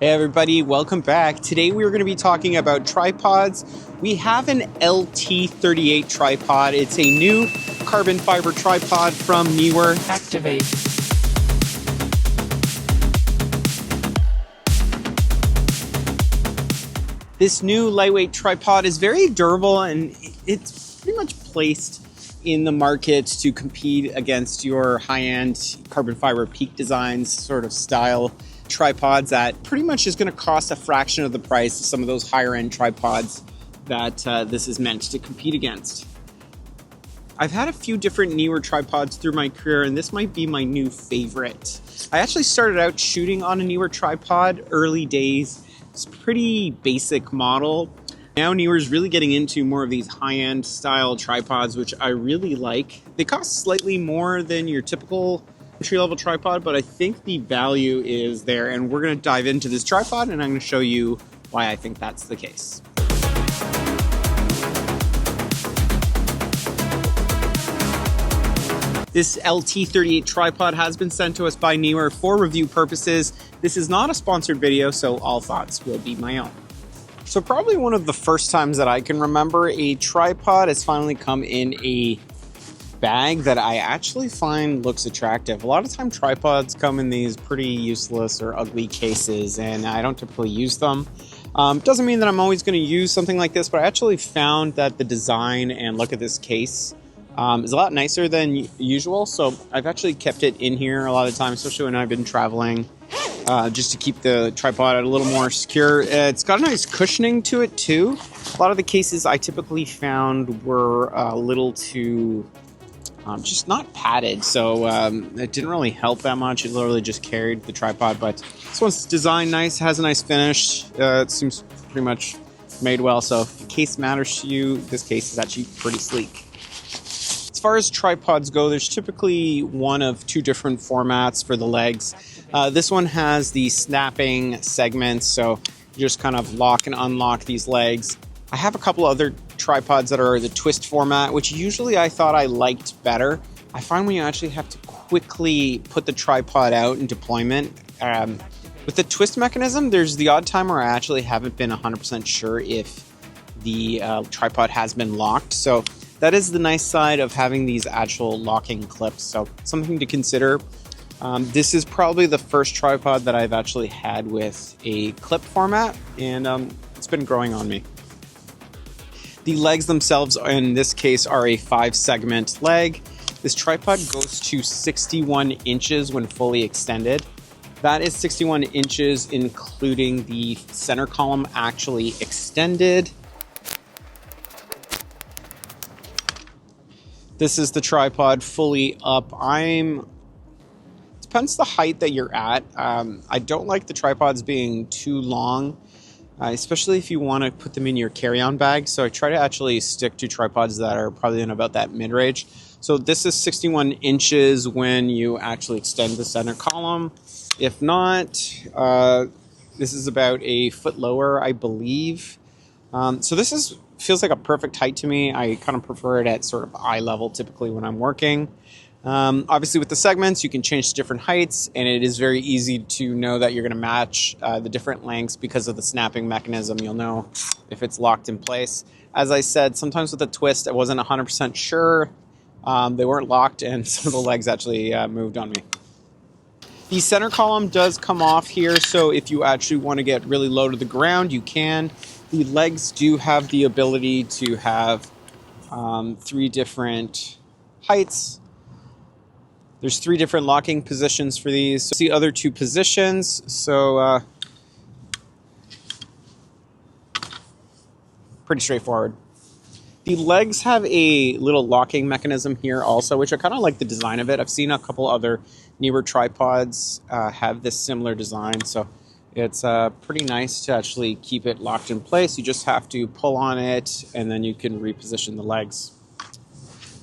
Hey everybody, welcome back. Today we're going to be talking about tripods. We have an LT38 tripod. It's a new carbon fiber tripod from Neewer. Activate. This new lightweight tripod is very durable and it's pretty much placed in the market to compete against your high-end carbon fiber peak designs sort of style tripods that pretty much is going to cost a fraction of the price of some of those higher end tripods that this is meant to compete against. I've had a few different Neewer tripods through my career, and this might be my new favorite. I actually started out shooting on a Neewer tripod early days. It's a pretty basic model. Now Neewer is really getting into more of these high-end style tripods, which I really like. They cost slightly more than your typical entry-level tripod, but I think the value is there, and we're going to dive into this tripod and I'm going to show you why I think that's the case. This LT38 tripod has been sent to us by Neewer for review purposes. This is not a sponsored video, so all thoughts will be my own. So probably one of the first times that I can remember a tripod has finally come in a bag that I actually find looks attractive. A lot of time tripods come in these pretty useless or ugly cases, and I don't typically use them. Doesn't mean that I'm always going to use something like this, but I actually found that the design and look at this case is a lot nicer than usual, so I've actually kept it in here a lot of times, especially when I've been traveling, just to keep the tripod a little more secure. It's got a nice cushioning to it too. A lot of the cases I typically found were a little too just not padded, so it didn't really help that much. It literally just carried the tripod, but this one's designed nice, has a nice finish. It seems pretty much made well, so if the case matters to you, this case is actually pretty sleek. As far as tripods go, there's typically one of two different formats for the legs. This one has the snapping segments, so you just kind of lock and unlock these legs. I have a couple other tripods that are the twist format, which usually I thought I liked better. I find when you actually have to quickly put the tripod out in deployment, with the twist mechanism, there's the odd time where I actually haven't been 100% sure if the tripod has been locked. So that is the nice side of having these actual locking clips. So something to consider. This is probably the first tripod that I've actually had with a clip format, and it's been growing on me. The legs themselves, in this case, are a 5-segment leg. This tripod goes to 61 inches when fully extended. That is 61 inches, including the center column actually extended. This is the tripod fully up. Depends the height that you're at. I don't like the tripods being too long, especially if you want to put them in your carry-on bag. So I try to actually stick to tripods that are probably in about that mid-range. So this is 61 inches when you actually extend the center column. If not, this is about a foot lower, I believe. So this feels like a perfect height to me. I kind of prefer it at sort of eye level typically when I'm working. Obviously with the segments you can change to different heights, and it is very easy to know that you're going to match the different lengths because of the snapping mechanism. You'll know if it's locked in place. As I said, sometimes with the twist I wasn't 100% sure. They weren't locked and some of the legs actually moved on me. The center column does come off here, so if you actually want to get really low to the ground you can. The legs do have the ability to have 3 different heights. There's 3 different locking positions for these. So the other 2 positions, so pretty straightforward. The legs have a little locking mechanism here also, which I kind of like the design of it. I've seen a couple other Neewer tripods have this similar design, so it's pretty nice to actually keep it locked in place. You just have to pull on it and then you can reposition the legs.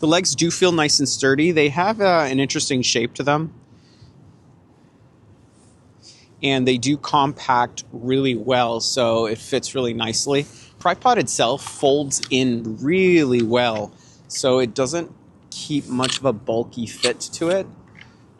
The legs do feel nice and sturdy. They have an interesting shape to them. And they do compact really well, so it fits really nicely. Tripod itself folds in really well, so it doesn't keep much of a bulky fit to it.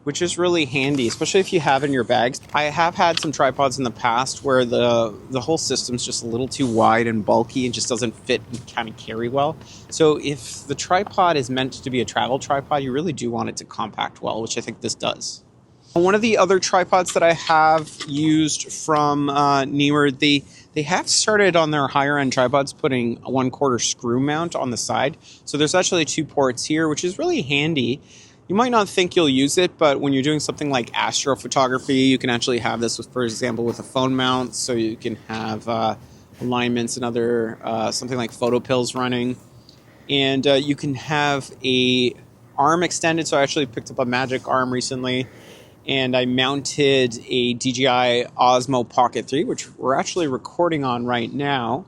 which is really handy, especially if you have in your bags. I have had some tripods in the past where the whole system's just a little too wide and bulky and just doesn't fit and kind of carry well. So if the tripod is meant to be a travel tripod, you really do want it to compact well, which I think this does. One of the other tripods that I have used from Neewer, they have started on their higher end tripods putting a 1/4 screw mount on the side. So there's actually 2 ports here, which is really handy. You might not think you'll use it, but when you're doing something like astrophotography, you can actually have this with, for example, with a phone mount. So you can have alignments and other something like photo pills running, and you can have a arm extended. So I actually picked up a Magic arm recently, and I mounted a DJI Osmo Pocket 3, which we're actually recording on right now.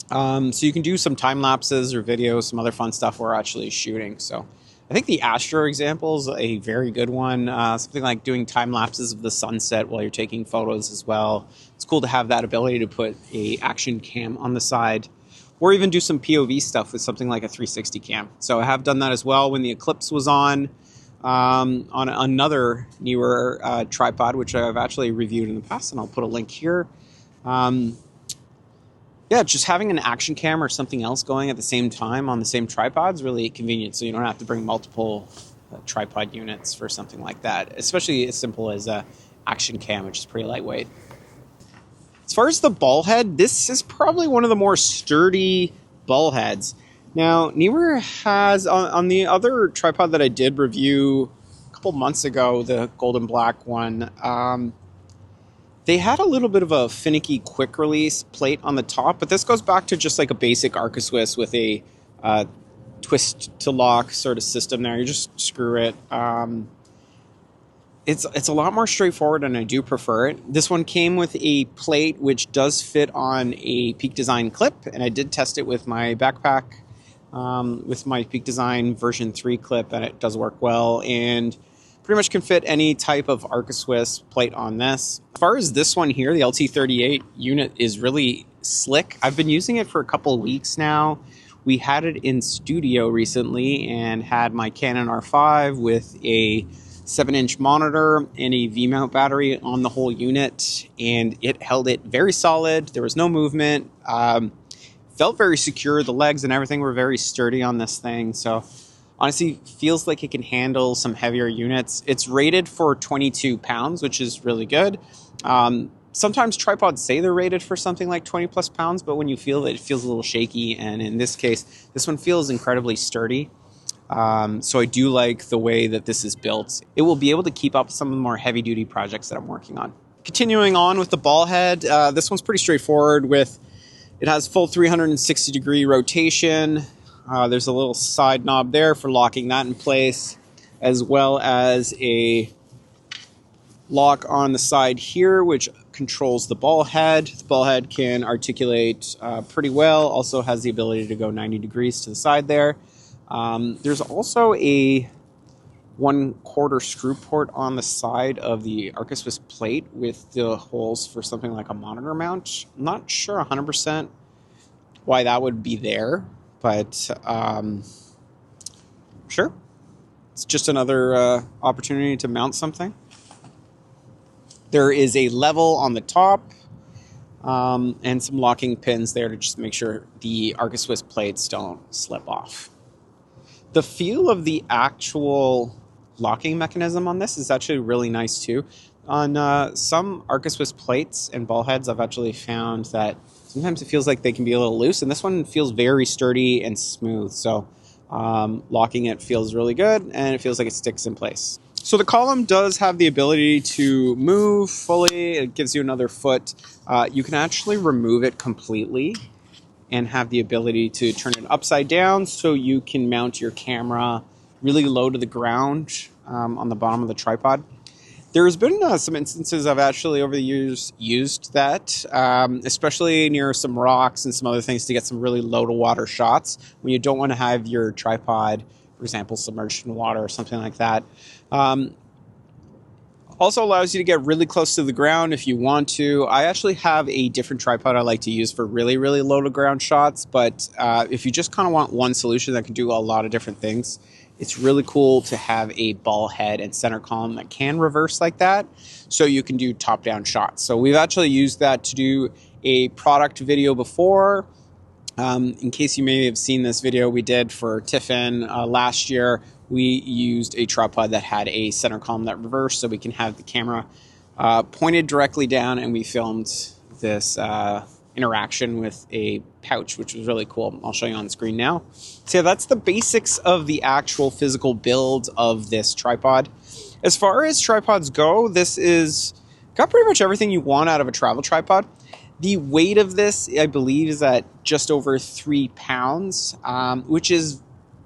So you can do some time lapses or videos, some other fun stuff we're actually shooting. So I think the Astro example is a very good one. Something like doing time lapses of the sunset while you're taking photos as well. It's cool to have that ability to put a action cam on the side, or even do some POV stuff with something like a 360 cam. So I have done that as well when the Eclipse was on another Neewer tripod, which I've actually reviewed in the past, and I'll put a link here. Yeah, just having an action cam or something else going at the same time on the same tripod is really convenient, so you don't have to bring multiple tripod units for something like that, especially as simple as a action cam, which is pretty lightweight. As far as the ball head, this is probably one of the more sturdy ball heads. Now, Neewer has, on the other tripod that I did review a couple months ago, the golden black one, they had a little bit of a finicky quick release plate on the top, but this goes back to just like a basic Arca Swiss with a twist to lock sort of system there. You just screw it. It's a lot more straightforward, and I do prefer it. This one came with a plate which does fit on a Peak Design clip, and I did test it with my backpack with my Peak Design version 3 clip, and it does work well, and pretty much can fit any type of Arca Swiss plate on this. As far as this one here, the LT38 unit is really slick. I've been using it for a couple of weeks now. We had it in studio recently and had my Canon R5 with a 7-inch monitor and a V-mount battery on the whole unit, and it held it very solid. There was no movement. Felt very secure. The legs and everything were very sturdy on this thing. So honestly, feels like it can handle some heavier units. It's rated for 22 pounds, which is really good. Sometimes tripods say they're rated for something like 20 plus pounds, but when you feel it, it feels a little shaky. And in this case, this one feels incredibly sturdy. So I do like the way that this is built. It will be able to keep up with some of the more heavy duty projects that I'm working on. Continuing on with the ball head, this one's pretty straightforward with, it has full 360 degree rotation. There's a little side knob there for locking that in place, as well as a lock on the side here, which controls the ball head. The ball head can articulate pretty well, also has the ability to go 90 degrees to the side there. There's also a 1/4 screw port on the side of the Arca Swiss plate with the holes for something like a monitor mount. I'm not sure 100% why that would be there, but sure. It's just another opportunity to mount something. There is a level on the top and some locking pins there to just make sure the Arca Swiss plates don't slip off. The feel of the actual locking mechanism on this is actually really nice too. On some Arca Swiss plates and ball heads, I've actually found that sometimes it feels like they can be a little loose, and this one feels very sturdy and smooth. So locking it feels really good, and it feels like it sticks in place. So the column does have the ability to move fully. It gives you another foot. You can actually remove it completely and have the ability to turn it upside down so you can mount your camera really low to the ground on the bottom of the tripod. There's been some instances I've actually over the years used that, especially near some rocks and some other things to get some really low to water shots when you don't want to have your tripod, for example, submerged in water or something like that. Also allows you to get really close to the ground if you want to. I actually have a different tripod I like to use for really, really low to ground shots, but if you just kind of want one solution that can do a lot of different things, It's really cool to have a ball head and center column that can reverse like that, so you can do top-down shots. So we've actually used that to do a product video before. In case you may have seen this video we did for Tiffin last year, we used a tripod that had a center column that reversed, so we can have the camera pointed directly down, and we filmed this interaction with a pouch, which was really cool. I'll show you on the screen now. So yeah, that's the basics of the actual physical build of this tripod. As far as tripods go, this is got pretty much everything you want out of a travel tripod. The weight of this, I believe, is at just over 3 pounds, which is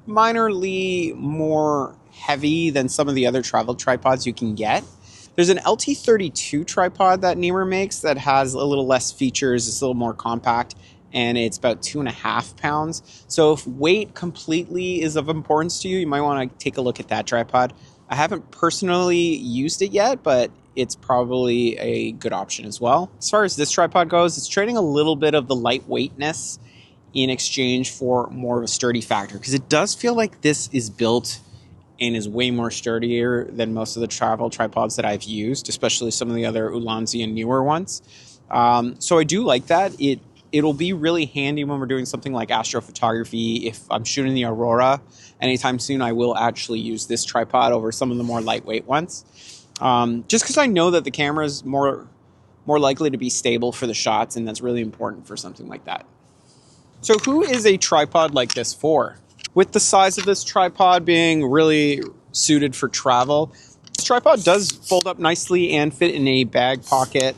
minorly more heavy than some of the other travel tripods you can get. There's an LT32 tripod that Neewer makes that has a little less features, it's a little more compact, and it's about 2.5 pounds. So if weight completely is of importance to you, you might want to take a look at that tripod. I haven't personally used it yet, but it's probably a good option as well. As far as this tripod goes, it's trading a little bit of the lightweightness in exchange for more of a sturdy factor, because it does feel like this is built and is way more sturdier than most of the travel tripods that I've used, especially some of the other Ulanzi and Neewer ones. So I do like that. It'll be really handy when we're doing something like astrophotography. If I'm shooting the aurora anytime soon, I will actually use this tripod over some of the more lightweight ones. Just because I know that the camera is more likely to be stable for the shots, and that's really important for something like that. So who is a tripod like this for? With the size of this tripod being really suited for travel, this tripod does fold up nicely and fit in a bag pocket,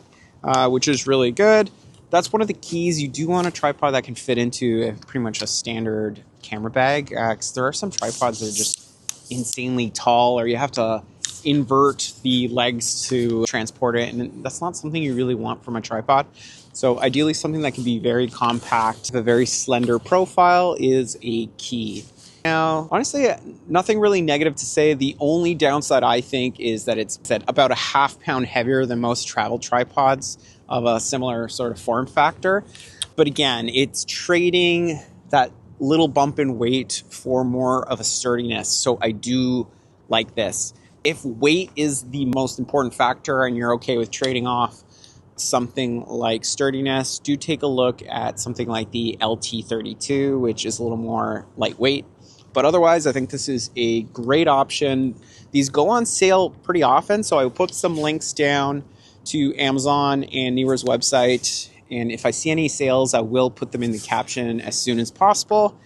which is really good. That's one of the keys. You do want a tripod that can fit into pretty much a standard camera bag, because there are some tripods that are just insanely tall, or you have to invert the legs to transport it, and that's not something you really want from a tripod. So ideally something that can be very compact, with a very slender profile is a key. Now, honestly, nothing really negative to say. The only downside, I think, is that it's at about a ½ pound heavier than most travel tripods of a similar sort of form factor. But again, it's trading that little bump in weight for more of a sturdiness. So I do like this. If weight is the most important factor and you're okay with trading off something like sturdiness, do take a look at something like the LT32, which is a little more lightweight. But otherwise, I think this is a great option. These go on sale pretty often, so I will put some links down to Amazon and Neewer's website. And if I see any sales, I will put them in the caption as soon as possible.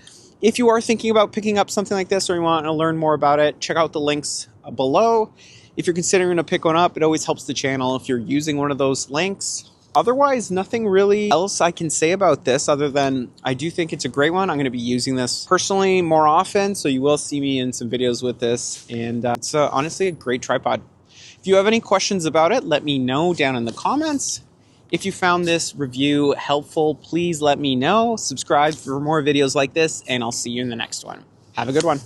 If you are thinking about picking up something like this, or you want to learn more about it, check out the links below. If you're considering to pick one up, it always helps the channel if you're using one of those links. Otherwise, nothing really else I can say about this other than I do think it's a great one. I'm going to be using this personally more often, so you will see me in some videos with this. And it's honestly a great tripod. If you have any questions about it, let me know down in the comments. If you found this review helpful, please let me know. Subscribe for more videos like this, and I'll see you in the next one. Have a good one.